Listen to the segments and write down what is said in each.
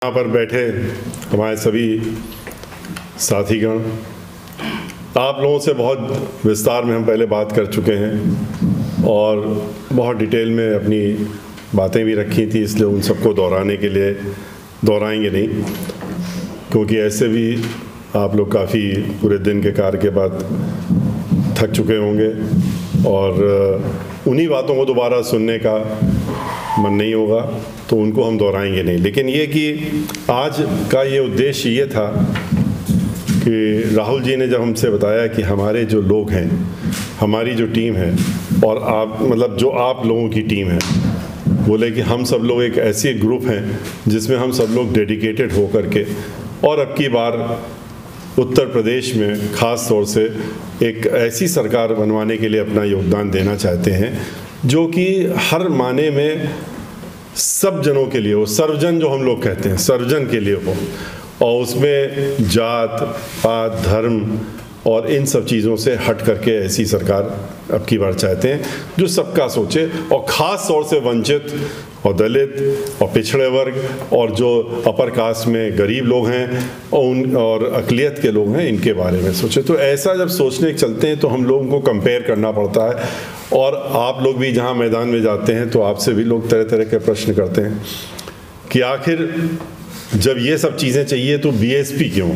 यहाँ पर बैठे हमारे सभी साथीगण, आप लोगों से बहुत विस्तार में हम पहले बात कर चुके हैं और बहुत डिटेल में अपनी बातें भी रखी थी, इसलिए उन सबको दोहराने के लिए दोहराएंगे नहीं, क्योंकि ऐसे भी आप लोग काफ़ी पूरे दिन के कार्य के बाद थक चुके होंगे और उन्हीं बातों को दोबारा सुनने का मन नहीं होगा, तो उनको हम दोहराएंगे नहीं। लेकिन ये कि आज का ये उद्देश्य ये था कि राहुल जी ने जब हमसे बताया कि हमारे जो लोग हैं, हमारी जो टीम है और आप मतलब जो आप लोगों की टीम है, बोले कि हम सब लोग एक ऐसे ग्रुप हैं जिसमें हम सब लोग डेडिकेटेड हो करके और अब की बार उत्तर प्रदेश में ख़ास तौर से एक ऐसी सरकार बनवाने के लिए अपना योगदान देना चाहते हैं जो कि हर माने में सब जनों के लिए हो, सर्वजन जो हम लोग कहते हैं, सर्वजन के लिए हो, और उसमें जात पात धर्म और इन सब चीज़ों से हट करके ऐसी सरकार अब की बार चाहते हैं जो सबका सोचे और ख़ास तौर से वंचित और दलित और पिछड़े वर्ग और जो अपर कास्ट में गरीब लोग हैं और अक़लियत के लोग हैं, इनके बारे में सोचे। तो ऐसा जब सोचने चलते हैं तो हम लोगों को कंपेयर करना पड़ता है, और आप लोग भी जहाँ मैदान में जाते हैं तो आपसे भी लोग तरह तरह के प्रश्न करते हैं कि आखिर जब ये सब चीज़ें चाहिए तो बीएसपी क्यों?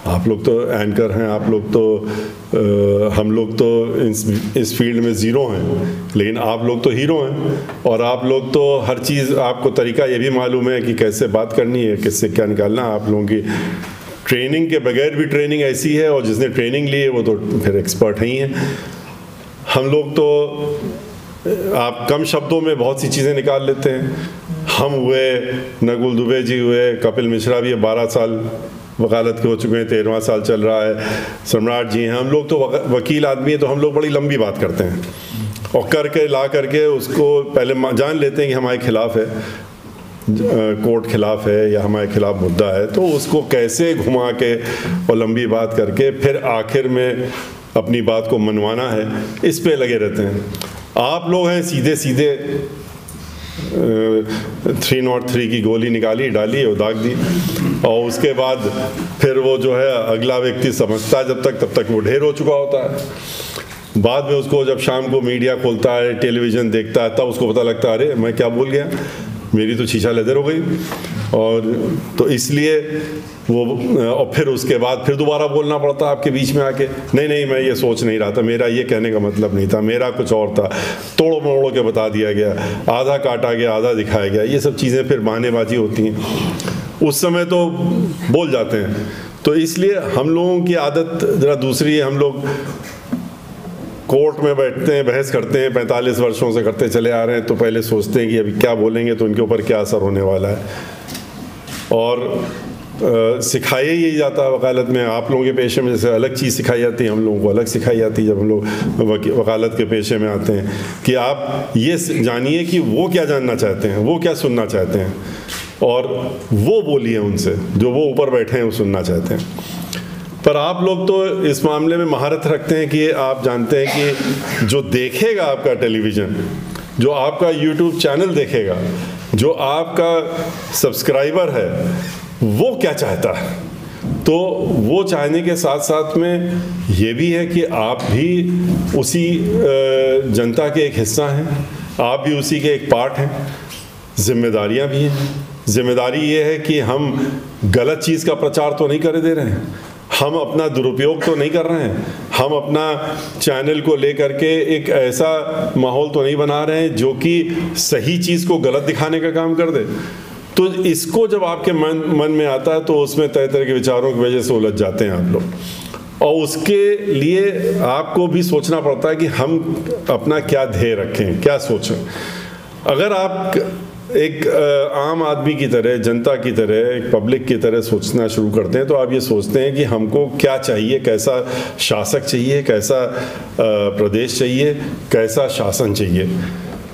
आप लोग तो एंकर हैं, आप लोग तो हम लोग तो इस फील्ड में ज़ीरो हैं, लेकिन आप लोग तो हीरो हैं और आप लोग तो हर चीज़, आपको तरीका ये भी मालूम है कि कैसे बात करनी है, किससे क्या निकालना है। आप लोगों की ट्रेनिंग के बगैर भी ट्रेनिंग ऐसी है और जिसने ट्रेनिंग ली है वो तो फिर एक्सपर्ट ही हैं। हम लोग तो आप कम शब्दों में बहुत सी चीज़ें निकाल लेते हैं। हम हुए, नकुल दुबे जी हुए, कपिल मिश्रा भी 12 साल वकालत के हो चुके हैं, 13वां साल चल रहा है, सम्राट जी हैं। हम लोग तो वकील आदमी हैं, तो हम लोग बड़ी लंबी बात करते हैं और करके ला करके उसको पहले जान लेते हैं कि हमारे खिलाफ है, कोर्ट खिलाफ है या हमारे खिलाफ मुद्दा है, तो उसको कैसे घुमा के और लंबी बात करके फिर आखिर में अपनी बात को मनवाना है, इस पे लगे रहते हैं। आप लोग हैं सीधे सीधे 303 की गोली निकाली, डाली और दाग दी, और उसके बाद फिर वो जो है अगला व्यक्ति समझता है जब तक वो ढेर हो चुका होता है। बाद में उसको जब शाम को मीडिया खोलता है, टेलीविज़न देखता है, तब उसको पता लगता है अरे मैं क्या बोल गया, मेरी तो शीशा लेदर हो गई। और तो इसलिए वो, और फिर उसके बाद फिर दोबारा बोलना पड़ता है आपके बीच में आके, नहीं मैं ये सोच नहीं रहा था, मेरा ये कहने का मतलब नहीं था, मेरा कुछ और था, तोड़ मरोड़ के बता दिया गया, आधा काटा गया आधा दिखाया गया। ये सब चीज़ें फिर बहानेबाजी होती हैं, उस समय तो बोल जाते हैं। तो इसलिए हम लोगों की आदत ज़रा दूसरी है। हम लोग कोर्ट में बैठते हैं, बहस करते हैं, 45 वर्षों से करते चले आ रहे हैं, तो पहले सोचते हैं कि अभी क्या बोलेंगे तो उनके ऊपर क्या असर होने वाला है। और सिखाया ही जाता है वकालत में। आप लोगों के पेशे में जैसे अलग चीज़ सिखाई जाती है, हम लोगों को अलग सिखाई जाती है जब हम लोग वकालत के पेशे में आते हैं, कि आप ये जानिए कि वो क्या जानना चाहते हैं, वो क्या सुनना चाहते हैं, और वो बोलिए उनसे जो वो ऊपर बैठे हैं वो सुनना चाहते हैं। पर आप लोग तो इस मामले में महारत रखते हैं कि आप जानते हैं कि जो देखेगा आपका टेलीविज़न, जो आपका यूट्यूब चैनल देखेगा, जो आपका सब्सक्राइबर है, वो क्या चाहता है। तो वो चाहने के साथ साथ में ये भी है कि आप भी उसी जनता के एक हिस्सा हैं, आप भी उसी के एक पार्ट हैं, जिम्मेदारियां भी हैं। जिम्मेदारी ये है कि हम गलत चीज़ का प्रचार तो नहीं कर दे रहे हैं, हम अपना दुरुपयोग तो नहीं कर रहे हैं, हम अपना चैनल को लेकर के एक ऐसा माहौल तो नहीं बना रहे हैं जो कि सही चीज़ को गलत दिखाने का काम कर दे। तो इसको जब आपके मन में आता है तो उसमें तरह तरह के विचारों की वजह से उलझ जाते हैं आप लोग, और उसके लिए आपको भी सोचना पड़ता है कि हम अपना क्या ध्येय रखें, क्या सोचें। अगर आप एक आम आदमी की तरह, जनता की तरह, एक पब्लिक की तरह सोचना शुरू करते हैं तो आप ये सोचते हैं कि हमको क्या चाहिए, कैसा शासक चाहिए, कैसा प्रदेश चाहिए, कैसा शासन चाहिए।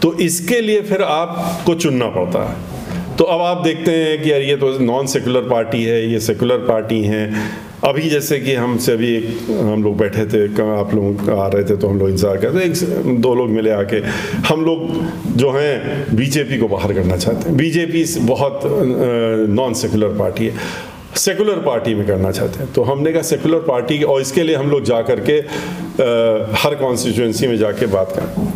तो इसके लिए फिर आपको चुनना पड़ता है। तो अब आप देखते हैं कि यार ये तो नॉन सेकुलर पार्टी है, ये सेकुलर पार्टी हैं। अभी जैसे कि हमसे अभी हम लोग बैठे थे, आप लोग आ रहे थे तो हम लोग इंतजार करते, एक दो लोग मिले आके, हम लोग जो हैं बीजेपी को बाहर करना चाहते हैं। बीजेपी बहुत नॉन सेकुलर पार्टी है, सेकुलर पार्टी में करना चाहते हैं। तो हमने कहा सेकुलर पार्टी, और इसके लिए हम लोग जा करके हर कॉन्स्टिट्यूएंसी में जाके बात करें।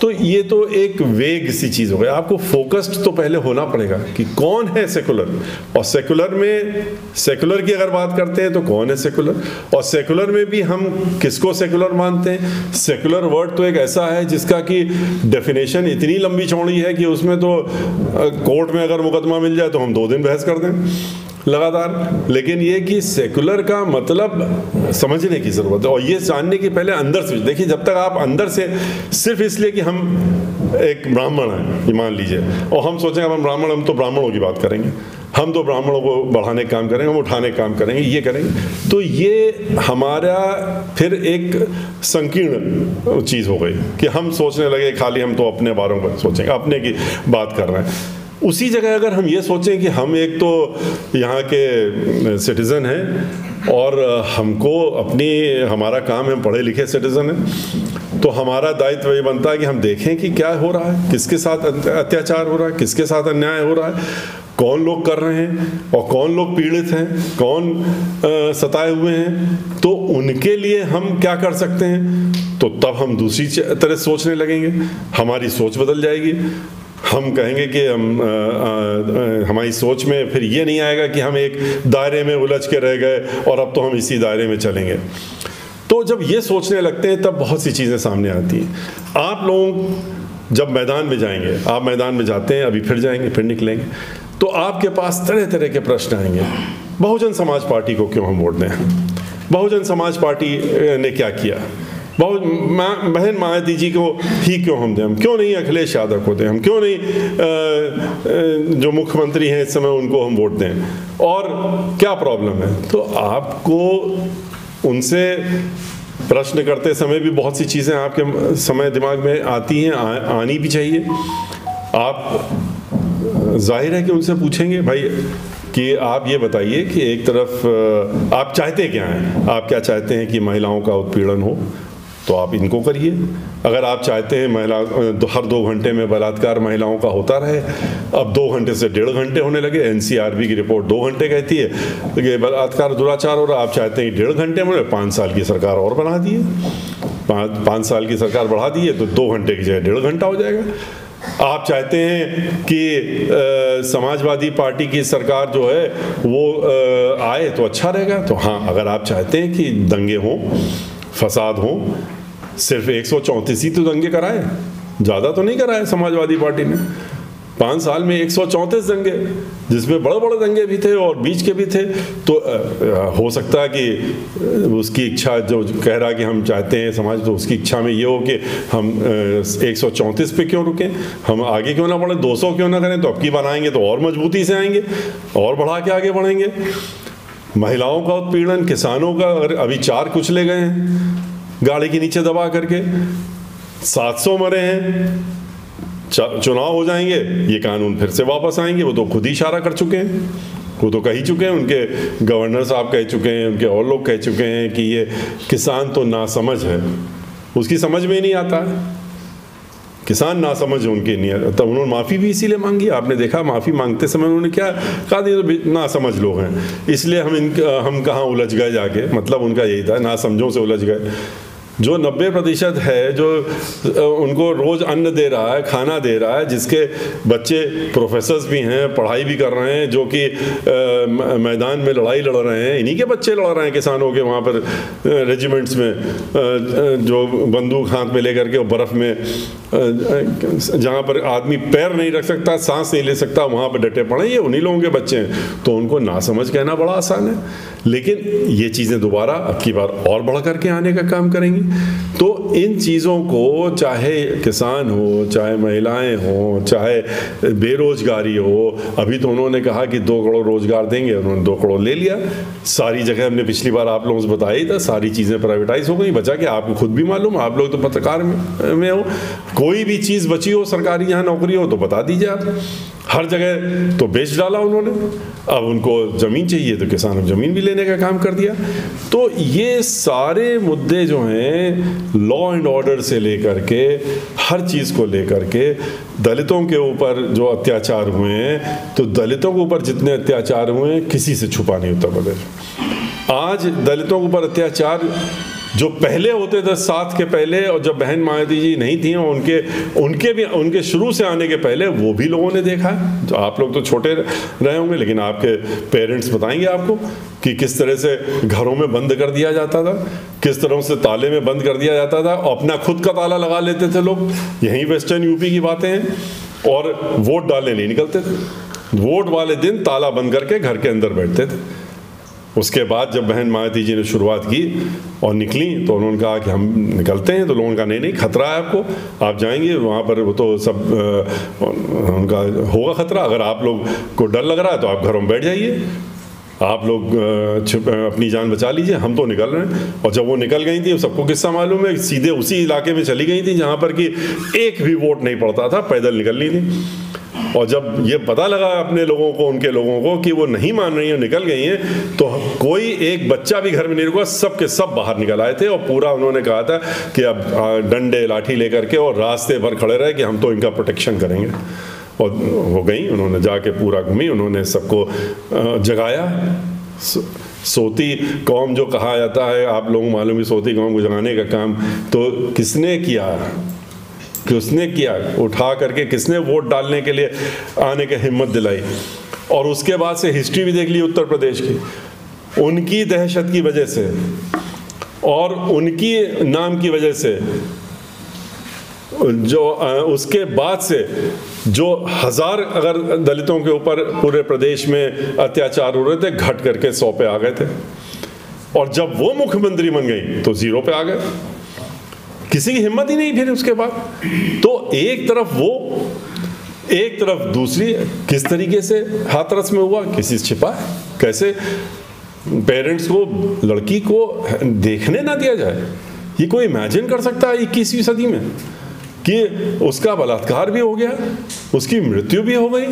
तो ये तो एक वेग सी चीज़ हो गई। आपको फोकस्ड तो पहले होना पड़ेगा कि कौन है सेकुलर, और सेकुलर में, सेकुलर की अगर बात करते हैं तो कौन है सेकुलर, और सेकुलर में भी हम किसको सेकुलर मानते हैं। सेकुलर वर्ड तो एक ऐसा है जिसका कि डेफिनेशन इतनी लंबी चौड़ी है कि उसमें तो कोर्ट में अगर मुकदमा मिल जाए तो हम 2 दिन बहस कर दें लगातार। लेकिन ये कि सेकुलर का मतलब समझने की ज़रूरत है, और ये जानने की पहले अंदर से देखिए। जब तक आप अंदर से सिर्फ इसलिए कि हम एक ब्राह्मण हैं, मान लीजिए, और हम सोचेंगे हम ब्राह्मण, हम तो ब्राह्मणों की बात करेंगे, हम तो ब्राह्मणों को बढ़ाने का काम करेंगे, हम उठाने का काम करेंगे, ये करेंगे, तो ये हमारा फिर एक संकीर्ण चीज़ हो गई कि हम सोचने लगे खाली हम तो अपने बारों पर सोचेंगे, अपने की बात कर रहे हैं। उसी जगह अगर हम ये सोचें कि हम एक तो यहाँ के सिटीज़न हैं और हमको अपनी, हमारा काम है, पढ़े लिखे सिटीज़न हैं, तो हमारा दायित्व ये बनता है कि हम देखें कि क्या हो रहा है, किसके साथ अत्याचार हो रहा है, किसके साथ अन्याय हो रहा है, कौन लोग कर रहे हैं और कौन लोग पीड़ित हैं, कौन सताए हुए हैं, तो उनके लिए हम क्या कर सकते हैं। तो तब हम दूसरी तरह सोचने लगेंगे, हमारी सोच बदल जाएगी। हम कहेंगे कि हमारी सोच में फिर ये नहीं आएगा कि हम एक दायरे में उलझ के रह गए और अब तो हम इसी दायरे में चलेंगे। तो जब ये सोचने लगते हैं तब बहुत सी चीज़ें सामने आती हैं। आप लोग जब मैदान में जाएंगे, आप मैदान में जाते हैं, अभी फिर जाएंगे, फिर निकलेंगे, तो आपके पास तरह तरह के प्रश्न आएंगे। बहुजन समाज पार्टी को क्यों हम वोट दें, बहुजन समाज पार्टी ने क्या किया, बहन मायावती जी को ही क्यों हम दें, हम क्यों नहीं अखिलेश यादव को दें, हम क्यों नहीं जो मुख्यमंत्री हैं इस समय उनको हम वोट दें, और क्या प्रॉब्लम है। तो आपको उनसे प्रश्न करते समय भी बहुत सी चीज़ें आपके समय दिमाग में आती हैं, आनी भी चाहिए। आप जाहिर है कि उनसे पूछेंगे भाई कि आप ये बताइए कि एक तरफ आप चाहते क्या हैं, आप क्या चाहते हैं कि महिलाओं का उत्पीड़न हो, तो आप इनको करिए। अगर आप चाहते हैं महिला हर 2 घंटे में बलात्कार महिलाओं का होता रहे, अब 2 घंटे से 1.5 घंटे होने लगे, एनसीआरबी की रिपोर्ट 2 घंटे कहती है कि बलात्कार दुराचार हो रहा, आप चाहते हैं 1.5 घंटे में, 5 साल की सरकार और बढ़ा दी है, 5 साल की सरकार बढ़ा दी है तो 2 घंटे की जगह 1.5 घंटा हो जाएगा। आप चाहते हैं कि समाजवादी पार्टी की सरकार जो है वो आए तो अच्छा रहेगा, तो हाँ, अगर आप चाहते हैं कि दंगे हों, फसाद हों, सिर्फ 134 ही तो दंगे कराए, ज़्यादा तो नहीं कराए समाजवादी पार्टी ने। 5 साल में 134 दंगे, जिसमें बड़े बड़े दंगे भी थे और बीच के भी थे। तो हो सकता है कि उसकी इच्छा जो कह रहा है कि हम चाहते हैं समाज, तो उसकी इच्छा में ये हो कि हम 134 पे क्यों रुकें, हम आगे क्यों ना बढ़ें, 200 क्यों ना करें, तो अब की बनाएंगे तो और मजबूती से आएंगे और बढ़ा के आगे बढ़ेंगे। महिलाओं का उत्पीड़न, किसानों का, अभी 4 कुचले गए हैं गाड़ी के नीचे दबा करके, 700 मरे हैं। चुनाव हो जाएंगे, ये कानून फिर से वापस आएंगे, वो तो खुद ही इशारा कर चुके हैं, वो तो कह ही चुके हैं, उनके गवर्नर साहब कह चुके हैं, उनके और लोग कह चुके हैं कि ये किसान तो नासमझ है, उसकी समझ में ही नहीं आता है, किसान नासमझ उनके नहीं है। तब उन्होंने माफ़ी भी इसीलिए मांगी, आपने देखा माफ़ी मांगते समय उन्होंने क्या कहा, ये तो नासमझ लोग हैं, इसलिए हम कहाँ उलझ गए जाके, मतलब उनका यही था, नासमझों से उलझ गए। जो 90% है, जो उनको रोज़ अन्न दे रहा है, खाना दे रहा है, जिसके बच्चे प्रोफेसर्स भी हैं, पढ़ाई भी कर रहे हैं, जो कि मैदान में लड़ाई लड़ रहे हैं, इन्हीं के बच्चे लड़ रहे हैं किसानों के वहाँ पर रेजिमेंट्स में, जो बंदूक हाथ में लेकर के बर्फ़ में, जहाँ पर आदमी पैर नहीं रख सकता, सांस नहीं ले सकता, वहाँ पर डटे पड़े, ये उन्हीं लोगों के बच्चे हैं। तो उनको नासमझ कहना बड़ा आसान है, लेकिन ये चीज़ें दोबारा अब की बार और बढ़ करके आने का काम करेंगी। तो इन चीज़ों को, चाहे किसान हो, चाहे महिलाएं हो, चाहे बेरोजगारी हो, अभी तो उन्होंने कहा कि 2 करोड़ रोजगार देंगे, उन्होंने 2 करोड़ ले लिया। सारी जगह हमने पिछली बार आप लोगों से बताया था, सारी चीज़ें प्राइवेटाइज हो गई, बचा कि आपको खुद भी मालूम, आप लोग तो पत्रकार में हो, कोई भी चीज़ बची हो सरकारी यहाँ नौकरी हो तो बता दीजिए आप, हर जगह तो बेच डाला उन्होंने। अब उनको ज़मीन चाहिए तो किसानों को ज़मीन भी लेने का काम कर दिया। तो ये सारे मुद्दे जो हैं लॉ एंड ऑर्डर से लेकर के हर चीज़ को लेकर के, दलितों के ऊपर जो अत्याचार हुए हैं, तो दलितों के ऊपर जितने अत्याचार हुए हैं किसी से छुपा नहीं उत्तर प्रदेश। आज दलितों के ऊपर अत्याचार जो पहले होते थे, साथ के पहले, और जब बहन मायावती जी नहीं थी, उनके शुरू से आने के पहले वो भी लोगों ने देखा है। जो आप लोग तो छोटे रहे होंगे, लेकिन आपके पेरेंट्स बताएंगे आपको कि किस तरह से घरों में बंद कर दिया जाता था, किस तरह से ताले में बंद कर दिया जाता था, अपना खुद का ताला लगा लेते थे लोग। यहीं वेस्टर्न यूपी की बातें हैं। और वोट डालने नहीं निकलते थे, वोट वाले दिन ताला बंद करके घर के अंदर बैठते थे। उसके बाद जब बहन मायावती जी ने शुरुआत की और निकली, तो उन्होंने कहा कि हम निकलते हैं। तो लोगों ने कहा नहीं खतरा है आपको, आप जाएंगे वहाँ पर, वो तो सब उनका होगा खतरा। अगर आप लोग को डर लग रहा है तो आप घरों में बैठ जाइए, आप लोग अपनी जान बचा लीजिए, हम तो निकल रहे हैं। और जब वो निकल गई थी, सबको किस्सा मालूम है, सीधे उसी इलाके में चली गई थी जहाँ पर कि एक भी वोट नहीं पड़ता था, पैदल निकल ली थी। और जब ये पता लगा अपने लोगों को, उनके लोगों को, कि वो नहीं मान रही हैं, निकल गई हैं, तो कोई एक बच्चा भी घर में नहीं रुका, सब के सब बाहर निकल आए थे। और पूरा उन्होंने कहा था कि अब डंडे लाठी लेकर के और रास्ते भर खड़े रहे कि हम तो इनका प्रोटेक्शन करेंगे। और हो गई, उन्होंने जाके पूरा घूमी, उन्होंने सबको जगाया। सोती कौम जो कहा जाता है, आप लोगों को मालूम है, सोती कौम को जगाने का काम तो किसने किया? किसने किया? उठा करके किसने वोट डालने के लिए आने की हिम्मत दिलाई? और उसके बाद से हिस्ट्री भी देख ली उत्तर प्रदेश की, उनकी दहशत की वजह से और उनकी नाम की वजह से, जो उसके बाद से जो हजार अगर दलितों के ऊपर पूरे प्रदेश में अत्याचार हो रहे थे, घट करके 100 पे आ गए थे। और जब वो मुख्यमंत्री बन गई तो 0 पे आ गए, किसी की हिम्मत ही नहीं फिर उसके बाद। तो एक तरफ वो, एक तरफ दूसरी, किस तरीके से हाथरस में हुआ, किसी से छिपा है। कैसे पेरेंट्स को लड़की को देखने ना दिया जाए, ये कोई इमेजिन कर सकता है 21वीं सदी में कि उसका बलात्कार भी हो गया, उसकी मृत्यु भी हो गई,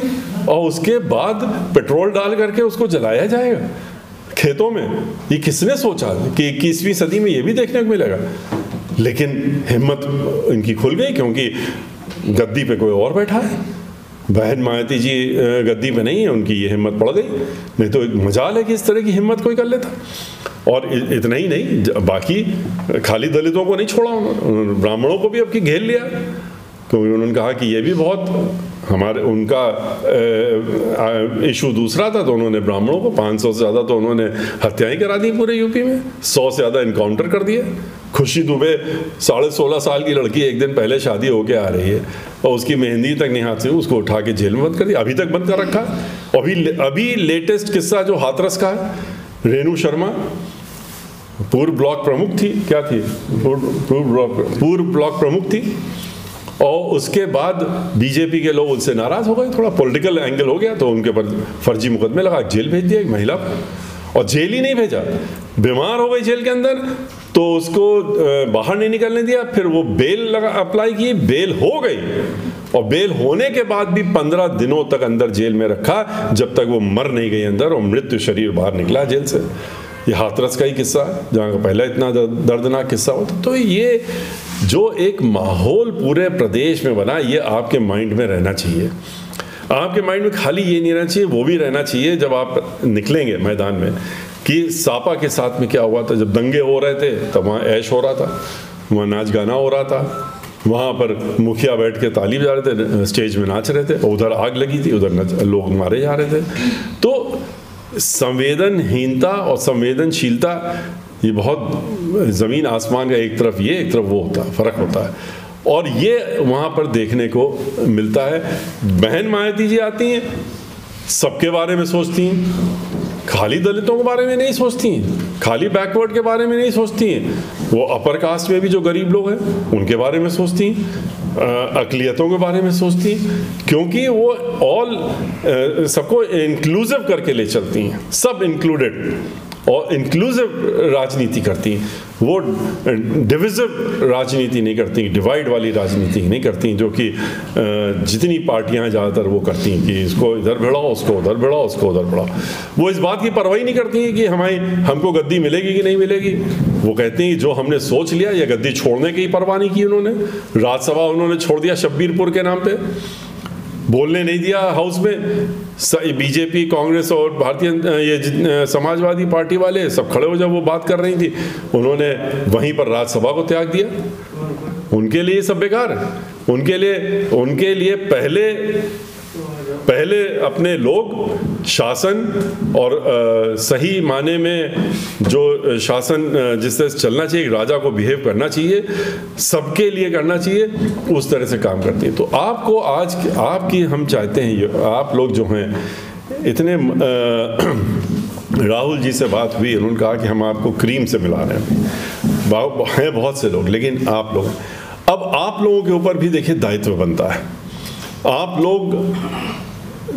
और उसके बाद पेट्रोल डाल करके उसको जलाया जाएगा खेतों में। ये किसने सोचा कि 21वीं सदी में ये भी देखने को मिलेगा? लेकिन हिम्मत इनकी खुल गई, क्योंकि गद्दी पे कोई और बैठा है। बहन मायावती जी गद्दी पे नहीं है, उनकी ये हिम्मत पड़ गई। नहीं तो मजाल है कि इस तरह की हिम्मत कोई कर लेता। और इतना ही नहीं, बाकी खाली दलितों को नहीं छोड़ा उन्होंने, ब्राह्मणों को भी अब की घेर लिया। तो उन्होंने कहा कि ये भी बहुत हमारे, उनका इशू दूसरा था, तो उन्होंने ब्राह्मणों को 500 से ज़्यादा तो उन्होंने हत्याएं करा दी पूरे यूपी में, 100 से ज़्यादा इनकाउंटर कर दिए। खुशी दुबे 16.5 साल की लड़की, एक दिन पहले शादी होके आ रही है और उसकी मेहंदी तक नहीं हाथ से, उसको उठा के जेल में बंद कर दिया, अभी तक बंद कर रखा। अभी लेटेस्ट किस्सा जो हाथरस का है, रेणु शर्मा पूर्व ब्लॉक प्रमुख थी, क्या थी, पूर्व ब्लॉक प्रमुख थी, और उसके बाद बीजेपी के लोग उनसे नाराज हो गए, थोड़ा पॉलिटिकल एंगल हो गया, तो उनके ऊपर फर्जी मुकदमे लगा, जेल भेज दिया एक महिला को। और जेल ही नहीं भेजा, बीमार हो गई जेल के अंदर, तो उसको बाहर नहीं निकलने दिया। फिर वो बेल अप्लाई की, बेल हो गई, और बेल होने के बाद भी 15 दिनों तक अंदर जेल में रखा, जब तक वो मर नहीं गई अंदर, और मृत्यु शरीर बाहर निकला जेल से। ये हाथरस का ही किस्सा है, जहाँ का पहला इतना दर्दनाक किस्सा होता। तो ये जो एक माहौल पूरे प्रदेश में बना, ये आपके माइंड में रहना चाहिए। आपके माइंड में खाली ये नहीं रहना चाहिए, वो भी रहना चाहिए जब आप निकलेंगे मैदान में, कि सापा के साथ में क्या हुआ था। जब दंगे हो रहे थे तब वहाँ ऐश हो रहा था, वहाँ नाच गाना हो रहा था, वहाँ पर मुखिया बैठ के ताली बजा रहे थे, स्टेज में नाच रहे थे, उधर आग लगी थी, उधर लोग मारे जा रहे थे। तो संवेदनहीनता और संवेदनशीलता, ये बहुत ज़मीन आसमान का, एक तरफ ये एक तरफ वो होता है, फ़र्क होता है। और ये वहाँ पर देखने को मिलता है। बहन मायावती जी आती हैं, सबके बारे में सोचती हैं, खाली दलितों के बारे में नहीं सोचती हैं, खाली बैकवर्ड के बारे में नहीं सोचती हैं, वो अपर कास्ट में भी जो गरीब लोग हैं उनके बारे में सोचती हैं, अक़लियतों के बारे में सोचती हैं, क्योंकि वो सबको इंक्लूसिव करके ले चलती हैं, सब इंक्लूडेड। और इंक्लूसिव राजनीति करती, वो डिविजिव राजनीति नहीं करती, डिवाइड वाली राजनीति नहीं करती, जो कि जितनी पार्टियां ज़्यादातर वो करती हैं कि इसको इधर भिड़ाओ, उसको उधर भिड़ाओ, उसको उधर भिड़ाओ। वो इस बात की परवाह नहीं करती हैं कि हमको गद्दी मिलेगी कि नहीं मिलेगी। वो कहती हैं जो हमने सोच लिया, या गद्दी छोड़ने की परवाह नहीं की उन्होंने। राज्यसभा उन्होंने छोड़ दिया शब्बीरपुर के नाम पे, बोलने नहीं दिया हाउस में। बीजेपी, कांग्रेस और भारतीय ये समाजवादी पार्टी वाले सब खड़े हो, जब वो बात कर रही थी, उन्होंने वहीं पर राज्यसभा को त्याग दिया। उनके लिए सब बेकार है। उनके लिए पहले अपने लोग शासन और सही माने में जो शासन जिस तरह से चलना चाहिए, राजा को बिहेव करना चाहिए, सबके लिए करना चाहिए, उस तरह से काम करती है। तो आपको आज आपकी हम चाहते हैं, आप लोग जो हैं इतने राहुल जी से बात हुई, उन्होंने कहा कि हम आपको क्रीम से मिला रहे हैं बहुत से लोग, लेकिन आप लोग, अब आप लोगों के ऊपर भी देखिए दायित्व बनता है। आप लोग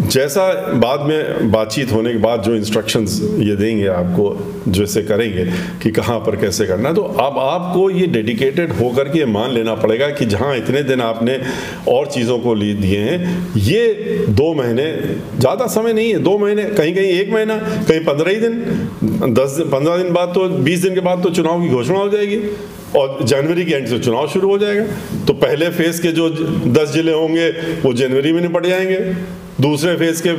जैसा बाद में बातचीत होने के बाद जो इंस्ट्रक्शंस ये देंगे आपको, जैसे करेंगे कि कहाँ पर कैसे करना, तो अब आपको ये डेडिकेटेड होकर के मान लेना पड़ेगा कि जहाँ इतने दिन आपने और चीज़ों को दिए हैं, ये 2 महीने ज़्यादा समय नहीं है। 2 महीने, कहीं 1 महीना, कहीं 15 ही दिन, 15 दिन बाद तो 20 दिन के बाद तो चुनाव की घोषणा हो जाएगी और जनवरी के एंड से चुनाव शुरू हो जाएगा। तो पहले फेज़ के जो 10 जिले होंगे वो जनवरी में निपट जाएंगे, दूसरे फेज़ के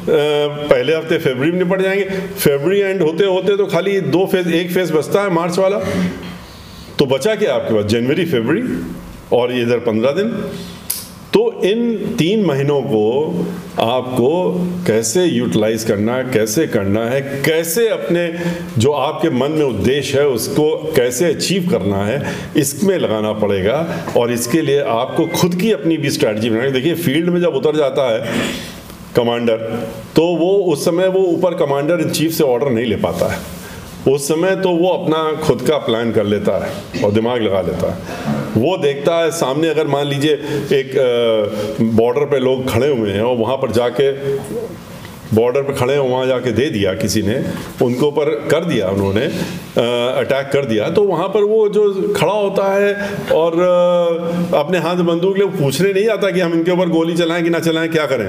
पहले हफ्ते फरवरी में निपट जाएंगे। फरवरी एंड होते होते तो खाली एक फेज़ बचता है, मार्च वाला। तो बचा क्या आपके पास? जनवरी, फरवरी और इधर 15 दिन। तो इन 3 महीनों को आपको कैसे यूटिलाइज करना है, कैसे करना है, कैसे अपने जो आपके मन में उद्देश्य है उसको कैसे अचीव करना है, इसमें लगाना पड़ेगा। और इसके लिए आपको खुद की अपनी भी स्ट्रैटेजी बनानी। देखिए, फील्ड में जब उतर जाता है कमांडर, तो वो उस समय वो ऊपर कमांडर इन चीफ से ऑर्डर नहीं ले पाता है। उस समय तो वो अपना खुद का प्लान कर लेता है और दिमाग लगा लेता है। वो देखता है सामने, अगर मान लीजिए एक बॉर्डर पे लोग खड़े हुए हैं और वहाँ पर जाके बॉर्डर पे खड़े हैं, वहाँ जाके दे दिया किसी ने, उनके ऊपर कर दिया, उन्होंने अटैक कर दिया, तो वहाँ पर वो जो खड़ा होता है और अपने हाथ में बंदूक ले, पूछने नहीं आता कि हम इनके ऊपर गोली चलाएं कि ना चलाएं, क्या करें,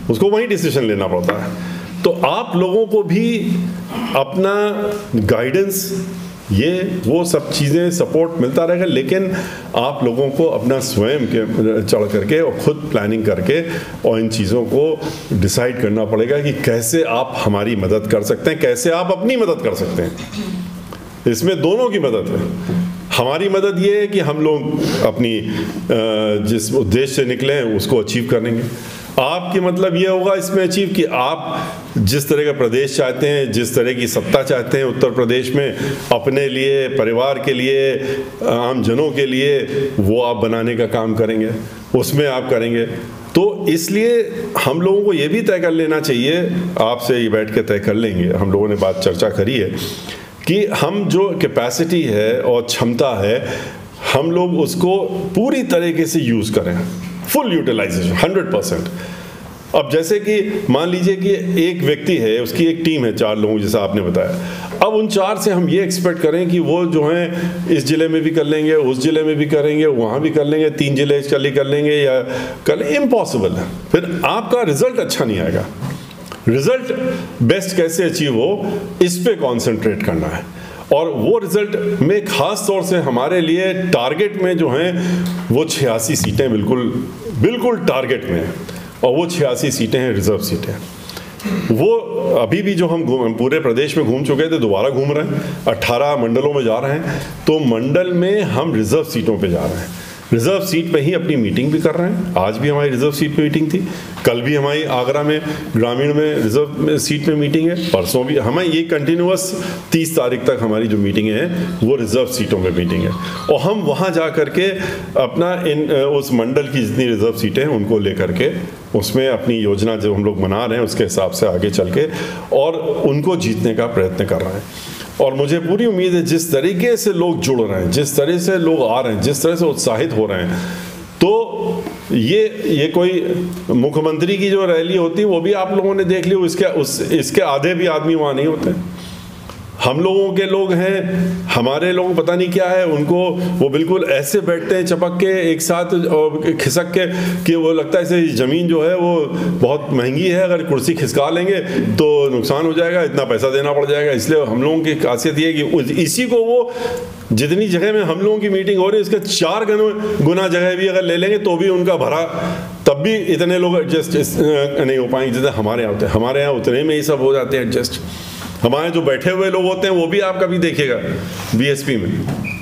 उसको वहीं डिसीजन लेना पड़ता है। तो आप लोगों को भी अपना गाइडेंस, ये वो सब चीज़ें सपोर्ट मिलता रहेगा, लेकिन आप लोगों को अपना स्वयं के चढ़ करके और खुद प्लानिंग करके और इन चीज़ों को डिसाइड करना पड़ेगा कि कैसे आप हमारी मदद कर सकते हैं, कैसे आप अपनी मदद कर सकते हैं। इसमें दोनों की मदद है। हमारी मदद ये है कि हम लोग अपनी जिस उद्देश्य से निकले हैं उसको अचीव करेंगे। आपकी मतलब ये होगा इसमें अचीव कि आप जिस तरह का प्रदेश चाहते हैं, जिस तरह की सत्ता चाहते हैं उत्तर प्रदेश में, अपने लिए, परिवार के लिए, आम जनों के लिए, वो आप बनाने का काम करेंगे, उसमें आप करेंगे। तो इसलिए हम लोगों को ये भी तय कर लेना चाहिए, आपसे ये बैठ के तय कर लेंगे, हम लोगों ने बात चर्चा करी है कि हम जो कैपेसिटी है और क्षमता है, हम लोग उसको पूरी तरीके से यूज़ करें, फुल यूटिलाइजेशन 100%। अब जैसे कि मान लीजिए कि एक व्यक्ति है, उसकी एक टीम है 4 लोगों, जैसा आपने बताया। अब उन 4 से हम ये एक्सपेक्ट करें कि वो जो हैं इस ज़िले में भी कर लेंगे, उस ज़िले में भी करेंगे, वहाँ भी कर लेंगे, 3 ज़िले कर लेंगे या इम्पॉसिबल है। फिर आपका रिजल्ट अच्छा नहीं आएगा। रिजल्ट बेस्ट कैसे अचीव हो, इस पे कॉन्सेंट्रेट करना है। और वो रिजल्ट में ख़ास तौर से हमारे लिए टारगेट में जो हैं वो 86 सीटें बिल्कुल टारगेट में हैं, और वो 86 सीटें हैं रिजर्व सीटें। वो अभी भी जो हम पूरे प्रदेश में घूम चुके थे, दोबारा घूम रहे हैं, 18 मंडलों में जा रहे हैं। तो मंडल में हम रिजर्व सीटों पे जा रहे हैं, रिजर्व सीट पे ही अपनी मीटिंग भी कर रहे हैं। आज भी हमारी रिजर्व सीट पे मीटिंग थी, कल भी हमारी आगरा में ग्रामीण में रिजर्व सीट पे मीटिंग है, परसों भी हमें ये कंटिन्यूअस 30 तारीख तक हमारी जो मीटिंग है वो रिजर्व सीटों में मीटिंग है। और हम वहाँ जा करके अपना उस मंडल की जितनी रिजर्व सीटें हैं उनको लेकर के उसमें अपनी योजना जो हम लोग बना रहे हैं उसके हिसाब से आगे चल के और उनको जीतने का प्रयत्न कर रहे हैं। और मुझे पूरी उम्मीद है जिस तरीके से लोग जुड़ रहे हैं, जिस तरह से लोग आ रहे हैं, जिस तरह से उत्साहित हो रहे हैं, तो ये कोई मुख्यमंत्री की जो रैली होती है वो भी आप लोगों ने देख ली, इसके आधे भी आदमी वहाँ नहीं होते। हम लोगों के लोग हैं, हमारे लोग पता नहीं क्या है उनको, वो बिल्कुल ऐसे बैठते हैं चपक के एक साथ और खिसक के कि वो लगता है जैसे ज़मीन जो है वो बहुत महंगी है, अगर कुर्सी खिसका लेंगे तो नुकसान हो जाएगा, इतना पैसा देना पड़ जाएगा। इसलिए हम लोगों की खासियत ये है कि इसी को वो जितनी जगह में हम लोगों की मीटिंग हो रही है इसके 4 गुना जगह भी अगर ले लेंगे तो भी उनका भरा, तब भी इतने लोग एडजस्ट नहीं हो पाएंगे जितने हमारे यहाँ होते हैं। हमारे यहाँ उतने में ही सब हो जाते हैं एडजस्ट। हमारे जो बैठे हुए लोग होते हैं वो भी आप कभी देखिएगा बीएसपी में,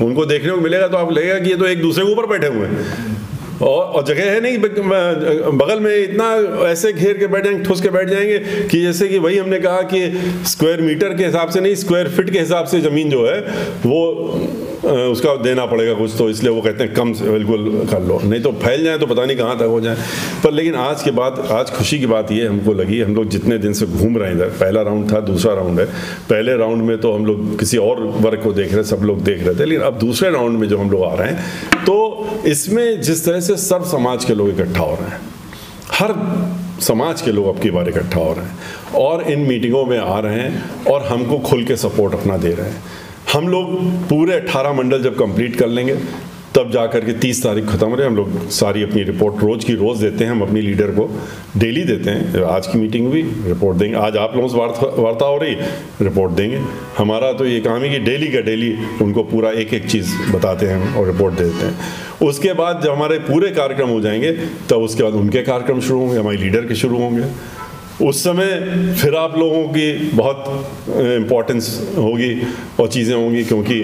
उनको देखने को मिलेगा तो आप लगेगा कि ये तो एक दूसरे के ऊपर बैठे हुए हैं और जगह है नहीं, बगल में इतना ऐसे घेर के बैठ जाएंगे, ठुस के बैठ जाएंगे कि जैसे कि वही हमने कहा कि स्क्वायर मीटर के हिसाब से नहीं, स्क्वायर फीट के हिसाब से ज़मीन जो है वो उसका देना पड़ेगा कुछ, तो इसलिए वो कहते हैं कम से बिल्कुल कर लो, नहीं तो फैल जाए तो पता नहीं कहाँ तक हो जाए। पर लेकिन आज खुशी की बात ये हमको लगी, हम लोग जितने दिन से घूम रहे हैं इधर, पहला राउंड था, दूसरा राउंड है, पहले राउंड में तो हम लोग किसी और वर्ग को देख रहे, सब लोग देख रहे थे, लेकिन अब दूसरे राउंड में जो हम लोग आ रहे हैं तो इसमें जिस तरह से सर्व समाज के लोग इकट्ठा हो रहे हैं, हर समाज के लोग अब की बार इकट्ठा हो रहे हैं और इन मीटिंगों में आ रहे हैं और हमको खुल के सपोर्ट अपना दे रहे हैं। हम लोग पूरे 18 मंडल जब कंप्लीट कर लेंगे तब जा कर के 30 तारीख खत्म हो रहे, हम लोग सारी अपनी रिपोर्ट रोज़ की रोज़ देते हैं, हम अपनी लीडर को डेली देते हैं। आज की मीटिंग भी रिपोर्ट देंगे, आज आप लोगों से वार्ता हो रही, रिपोर्ट देंगे। हमारा तो ये काम है कि डेली का डेली उनको पूरा एक एक चीज़ बताते हैं और रिपोर्ट दे देते हैं। उसके बाद जब हमारे पूरे कार्यक्रम हो जाएंगे तब उसके बाद उनके कार्यक्रम शुरू होंगे, हमारी लीडर के शुरू होंगे। उस समय फिर आप लोगों की बहुत इम्पोर्टेंस होगी और चीज़ें होंगी, क्योंकि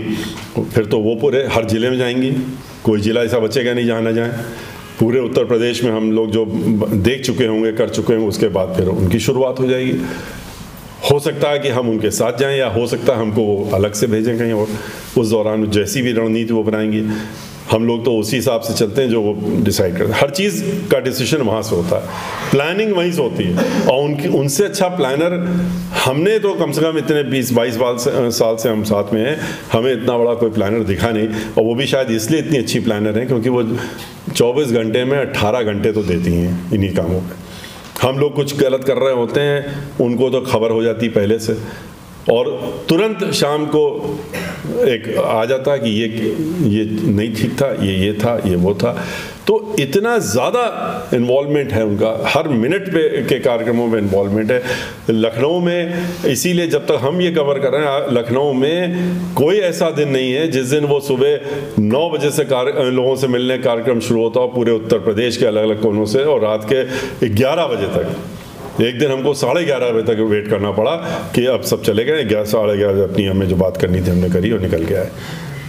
फिर तो वो पूरे हर ज़िले में जाएंगी, कोई ज़िला ऐसा बचेगा नहीं जहाँ ना जाए। पूरे उत्तर प्रदेश में हम लोग जो देख चुके होंगे, कर चुके होंगे, उसके बाद फिर उनकी शुरुआत हो जाएगी। हो सकता है कि हम उनके साथ जाएं या हो सकता है हमको वो अलग से भेजें कहीं और। उस दौरान जैसी भी रणनीति वो बनाएंगी, हम लोग तो उसी हिसाब से चलते हैं जो वो डिसाइड करते हैं। हर चीज़ का डिसीजन वहाँ से होता है, प्लानिंग वहीं से होती है और उनसे अच्छा प्लानर हमने तो कम से कम इतने 20-22 साल से हम साथ में हैं, हमें इतना बड़ा कोई प्लानर दिखा नहीं। और वो भी शायद इसलिए इतनी अच्छी प्लानर हैं क्योंकि वो 24 घंटे में 18 घंटे तो देती हैं इन्हीं कामों में। हम लोग कुछ गलत कर रहे होते हैं, उनको तो खबर हो जाती पहले से और तुरंत शाम को एक आ जाता कि ये नहीं ठीक था, ये था, ये वो था। तो इतना ज़्यादा इन्वॉल्वमेंट है उनका, हर मिनट पे के कार्यक्रमों में इन्वॉल्वमेंट है। लखनऊ में इसीलिए जब तक हम ये कवर कर रहे हैं, लखनऊ में कोई ऐसा दिन नहीं है जिस दिन वो सुबह 9 बजे से लोगों से मिलने कार्यक्रम शुरू होता हो पूरे उत्तर प्रदेश के अलग अलग कोनों से और रात के 11 बजे तक। एक दिन हमको 11:30 बजे तक वेट करना पड़ा कि अब सब चले गए, 11:30 अपनी हमें जो बात करनी थी हमने करी और निकल के आए।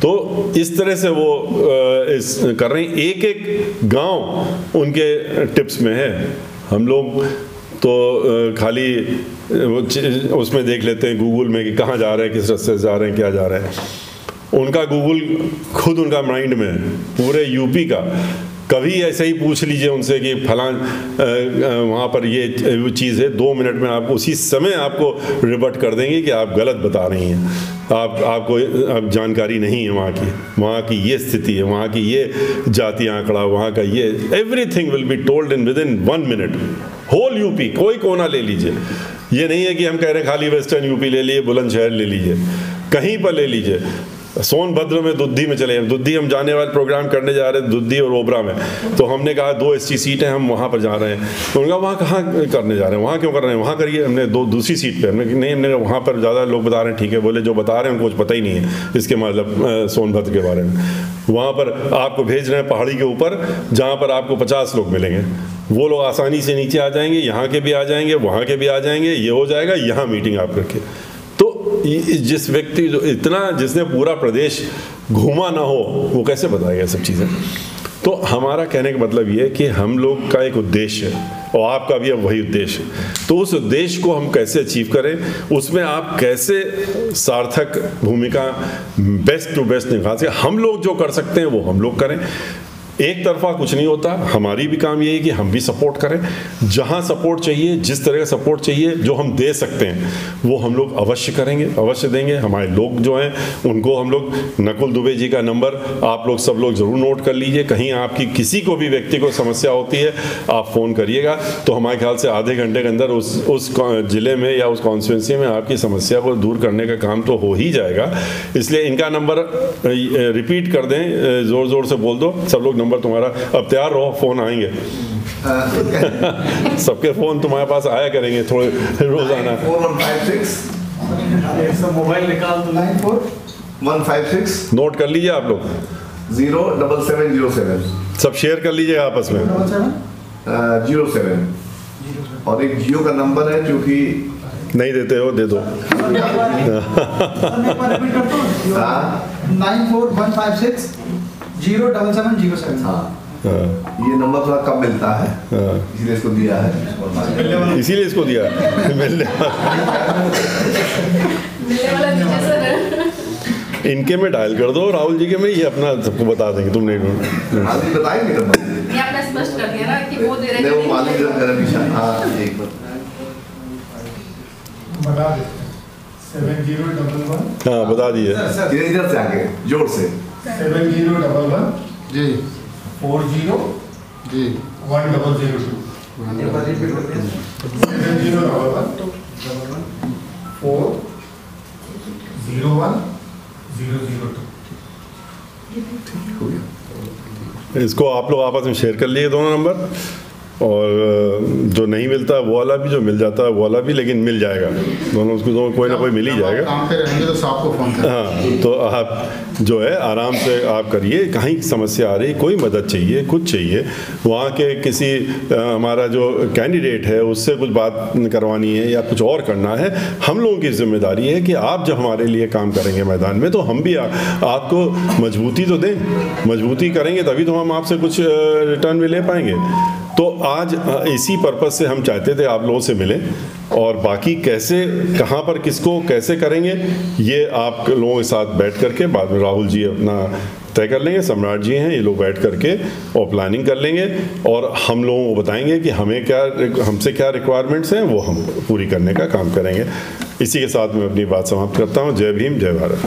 तो इस तरह से वो कर रहे हैं, एक एक गांव उनके टिप्स में है। हम लोग तो खाली उसमें देख लेते हैं गूगल में कि कहाँ जा रहे हैं, किस रास्ते से जा रहे हैं, क्या जा रहे हैं। उनका गूगल खुद उनका माइंड में है, पूरे यूपी का। कभी ऐसे ही पूछ लीजिए उनसे कि फलां वहाँ पर ये चीज़ है, 2 मिनट में आप उसी समय आपको रिवर्ट कर देंगे कि आप गलत बता रही हैं, आपको जानकारी नहीं है वहाँ की ये स्थिति है, वहाँ की ये जाति आंकड़ा, वहाँ का ये everything will be told in within 1 minute. Whole UP, कोई कोना ले लीजिए। ये नहीं है कि हम कह रहे हैं खाली वेस्टर्न यूपी ले लीजिए, बुलंदशहर ले लीजिए, कहीं पर ले लीजिए। सोनभद्र में, दुद्धी में चले, दुद्धी हम जाने वाले प्रोग्राम करने जा रहे हैं, दुद्धी और ओबरा में। तो हमने कहा 2 SC सीट है, हम वहाँ पर जा रहे हैं। तो उनका वहाँ कहाँ करने जा रहे हैं, वहाँ क्यों कर रहे हैं, वहाँ करिए। हमने दूसरी सीट पे हमने नहीं, हमने वहाँ पर ज़्यादा लोग बता रहे हैं, ठीक है। बोले जो बता रहे हैं उनको कुछ पता ही नहीं है इसके मतलब सोनभद्र के बारे में। वहाँ पर आपको भेज रहे हैं पहाड़ी के ऊपर, जहाँ पर आपको 50 लोग मिलेंगे। वो लोग आसानी से नीचे आ जाएंगे, यहाँ के भी आ जाएंगे, वहाँ के भी आ जाएंगे, ये हो जाएगा, यहाँ मीटिंग आप रखिए। तो जिस व्यक्ति जो जिसने पूरा प्रदेश घूमा ना हो वो कैसे बताएगा सब चीज़ें। तो हमारा कहने का मतलब ये है कि हम लोग का एक उद्देश्य है और आपका भी अब वही उद्देश्य है। तो उस उद्देश्य को हम कैसे अचीव करें, उसमें आप कैसे सार्थक भूमिका बेस्ट टू बेस्ट निभा सकें। हम लोग जो कर सकते हैं वो हम लोग करें। एक तरफा कुछ नहीं होता। हमारी भी काम यही है कि हम भी सपोर्ट करें, जहाँ सपोर्ट चाहिए, जिस तरह का सपोर्ट चाहिए, जो हम दे सकते हैं वो हम लोग अवश्य करेंगे, अवश्य देंगे। हमारे लोग जो हैं उनको हम लोग, नकुल दुबे जी का नंबर आप लोग सब लोग ज़रूर नोट कर लीजिए। कहीं आपकी किसी को भी व्यक्ति को समस्या होती है आप फ़ोन करिएगा, तो हमारे ख्याल से आधे घंटे के अंदर उस ज़िले में या उस कॉन्स्टिट्यूंसी में आपकी समस्या को दूर करने का काम तो हो ही जाएगा। इसलिए इनका नंबर रिपीट कर दें, ज़ोर ज़ोर से बोल दो सब लोग, नंबर तुम्हारा। अब तैयार रहो, फ़ोन आएंगे। सबके फ़ोन तुम्हारे पास आया करेंगे थोड़े रोज़ाना। 9156 मोबाइल निकाल दो। 94156 नोट कर लीजिए आप लोग। 07707 सब शेयर कर लीजिए आपस में। 07 और एक जियो का नंबर है जो कि नहीं देते हो, दे दो। 94156 07707। हाँ, ये नंबर थोड़ा कम मिलता है, इसलिए इसको दिया है। इसीलिए इसको दिया मिलने इनके में डायल कर दो, राहुल जी के में, ये अपना सबको बता देंगे। तुम नहीं बताएंगे आपने स्पष्ट कर दिया ना कि वो दे रहे हैं। बता दे 7011। हाँ बता दीजिए। इधर से आगे जोर से 7011 जी 40 जी 1002 7011 401 002। इसको आप लोग आपस में शेयर कर लिए दोनों नंबर, और जो नहीं मिलता वो वाला भी, जो मिल जाता है वो वाला भी, लेकिन मिल जाएगा दोनों, उसको दोनों कोई ना कोई मिल ही जाएगा। काम पे रहेंगे तो सबको फोन करें। हाँ, तो आप जो है आराम से आप करिए। कहीं समस्या आ रही, कोई मदद चाहिए, कुछ चाहिए, वहाँ के किसी हमारा जो कैंडिडेट है उससे कुछ बात करवानी है या कुछ और करना है, हम लोगों की जिम्मेदारी है कि आप जब हमारे लिए काम करेंगे मैदान में, तो हम भी आपको मजबूती तो दें। मजबूती करेंगे तभी तो हम आपसे कुछ रिटर्न में ले पाएंगे। तो आज इसी पर्पस से हम चाहते थे आप लोगों से मिलें, और बाकी कैसे, कहाँ पर, किसको कैसे करेंगे, ये आप लोगों के साथ बैठ करके बाद में राहुल जी अपना तय कर लेंगे, सम्राट जी हैं, ये लोग बैठ करके और प्लानिंग कर लेंगे, और हम लोगों को बताएंगे कि हमें क्या, हमसे क्या रिक्वायरमेंट्स हैं, वो हम पूरी करने का काम करेंगे। इसी के साथ मैं अपनी बात समाप्त करता हूँ। जय भीम, जय भारत।